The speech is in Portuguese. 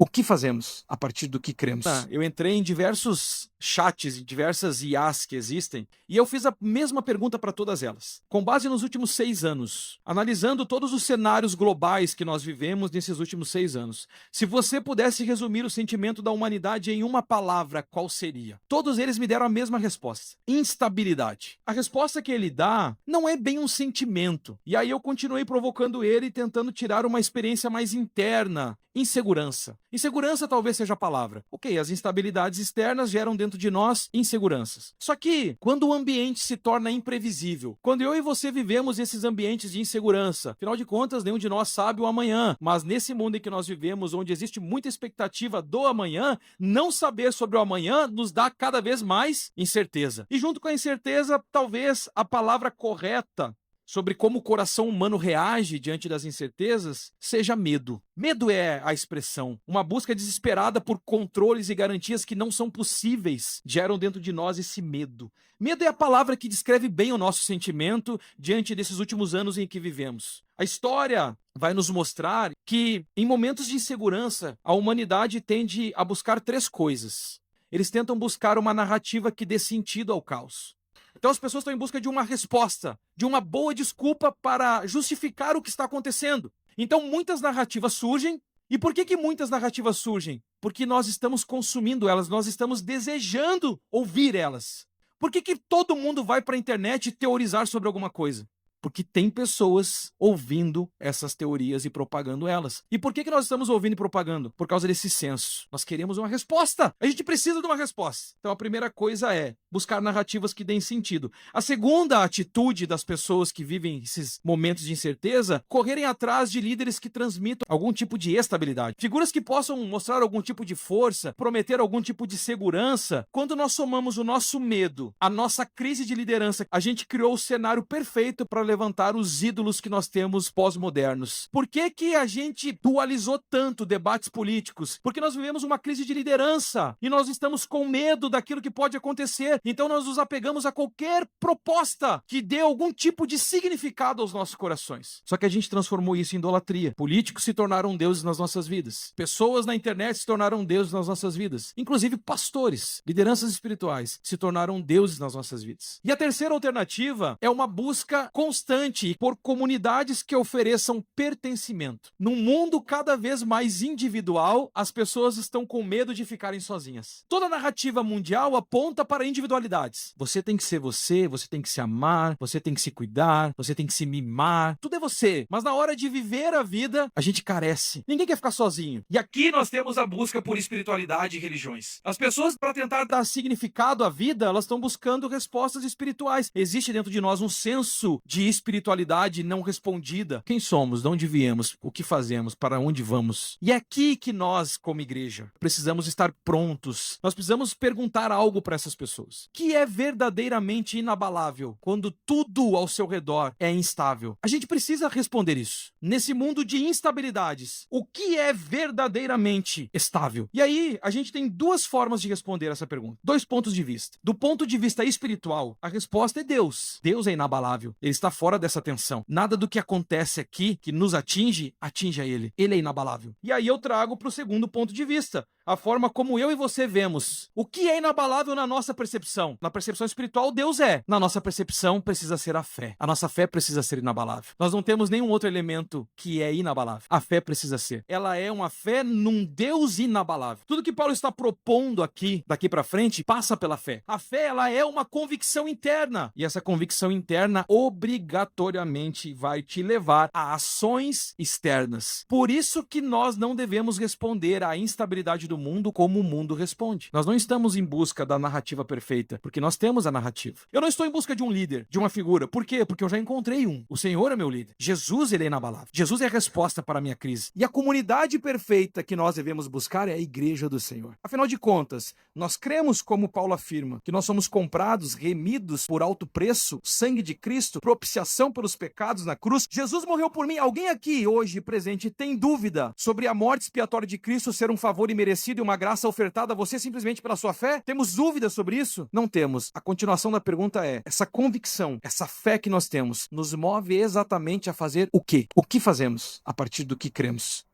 O que fazemos a partir do que cremos? Eu entrei em diversos chats, em diversas IAs que existem, e eu fiz a mesma pergunta para todas elas. Com base nos últimos 6 anos, analisando todos os cenários globais que nós vivemos nesses últimos 6 anos, se você pudesse resumir o sentimento da humanidade em uma palavra, qual seria? Todos eles me deram a mesma resposta: instabilidade. A resposta que ele dá não é bem um sentimento. E aí eu continuei provocando ele e tentando tirar uma experiência mais interna. Insegurança. Insegurança talvez seja a palavra. Ok, as instabilidades externas geram dentro de nós inseguranças. Só que, quando o ambiente se torna imprevisível, quando eu e você vivemos esses ambientes de insegurança, afinal de contas, nenhum de nós sabe o amanhã, mas nesse mundo em que nós vivemos, onde existe muita expectativa do amanhã, não saber sobre o amanhã nos dá cada vez mais incerteza. E junto com a incerteza, talvez a palavra correta sobre como o coração humano reage diante das incertezas, seja medo. Medo é a expressão. Uma busca desesperada por controles e garantias que não são possíveis geram dentro de nós esse medo. Medo é a palavra que descreve bem o nosso sentimento diante desses últimos anos em que vivemos. A história vai nos mostrar que, em momentos de insegurança, a humanidade tende a buscar 3 coisas. Eles tentam buscar uma narrativa que dê sentido ao caos. Então as pessoas estão em busca de uma resposta, de uma boa desculpa para justificar o que está acontecendo. Então muitas narrativas surgem. E por que muitas narrativas surgem? Porque nós estamos consumindo elas, nós estamos desejando ouvir elas. Por que todo mundo vai para a internet teorizar sobre alguma coisa? Porque tem pessoas ouvindo essas teorias e propagando elas. E por que nós estamos ouvindo e propagando? Por causa desse senso. Nós queremos uma resposta. A gente precisa de uma resposta. Então a primeira coisa é buscar narrativas que deem sentido. A segunda atitude das pessoas que vivem esses momentos de incerteza, correrem atrás de líderes que transmitam algum tipo de estabilidade. Figuras que possam mostrar algum tipo de força, prometer algum tipo de segurança. Quando nós somamos o nosso medo, a nossa crise de liderança, a gente criou o cenário perfeito para levantar os ídolos que nós temos pós-modernos. Por que a gente dualizou tanto debates políticos? Porque nós vivemos uma crise de liderança e nós estamos com medo daquilo que pode acontecer. Então nós nos apegamos a qualquer proposta que dê algum tipo de significado aos nossos corações. Só que a gente transformou isso em idolatria. Políticos se tornaram deuses nas nossas vidas. Pessoas na internet se tornaram deuses nas nossas vidas. Inclusive pastores, lideranças espirituais se tornaram deuses nas nossas vidas. E a terceira alternativa é uma busca constante por comunidades que ofereçam pertencimento. Num mundo cada vez mais individual, as pessoas estão com medo de ficarem sozinhas. Toda a narrativa mundial aponta para individualidades. Você tem que ser você tem que se amar, você tem que se cuidar, você tem que se mimar. Tudo é você. Mas na hora de viver a vida, a gente carece. Ninguém quer ficar sozinho. E aqui nós temos a busca por espiritualidade e religiões. As pessoas, para tentar dar significado à vida, elas estão buscando respostas espirituais. Existe dentro de nós um senso de espiritualidade não respondida. Quem somos? De onde viemos? O que fazemos? Para onde vamos? E é aqui que nós, como igreja, precisamos estar prontos. Nós precisamos perguntar algo para essas pessoas. O que é verdadeiramente inabalável quando tudo ao seu redor é instável? A gente precisa responder isso. Nesse mundo de instabilidades, o que é verdadeiramente estável? E aí, a gente tem 2 formas de responder essa pergunta. 2 pontos de vista. Do ponto de vista espiritual, a resposta é Deus. Deus é inabalável. Ele está fora dessa tensão. Nada do que acontece aqui, que nos atinge, atinge a ele. Ele é inabalável. E aí eu trago para o segundo ponto de vista. A forma como eu e você vemos. O que é inabalável na nossa percepção? Na percepção espiritual, Deus é. Na nossa percepção, precisa ser a fé. A nossa fé precisa ser inabalável. Nós não temos nenhum outro elemento que é inabalável. A fé precisa ser. Ela é uma fé num Deus inabalável. Tudo que Paulo está propondo aqui, daqui para frente, passa pela fé. A fé, ela é uma convicção interna. E essa convicção interna, obrigatoriamente, vai te levar a ações externas. Por isso que nós não devemos responder à instabilidade do mundo como o mundo responde. Nós não estamos em busca da narrativa perfeita, porque nós temos a narrativa. Eu não estou em busca de um líder, de uma figura. Por quê? Porque eu já encontrei um. O Senhor é meu líder. Jesus, ele é inabalável. Jesus é a resposta para a minha crise. E a comunidade perfeita que nós devemos buscar é a igreja do Senhor. Afinal de contas, nós cremos, como Paulo afirma, que nós somos comprados, remidos por alto preço, sangue de Cristo, propiciação pelos pecados na cruz. Jesus morreu por mim. Alguém aqui hoje presente tem dúvida sobre a morte expiatória de Cristo ser um favor imerecido e uma graça ofertada a você simplesmente pela sua fé? Temos dúvidas sobre isso? Não temos. A continuação da pergunta é: essa convicção, essa fé que nós temos, nos move exatamente a fazer o quê? O que fazemos a partir do que cremos?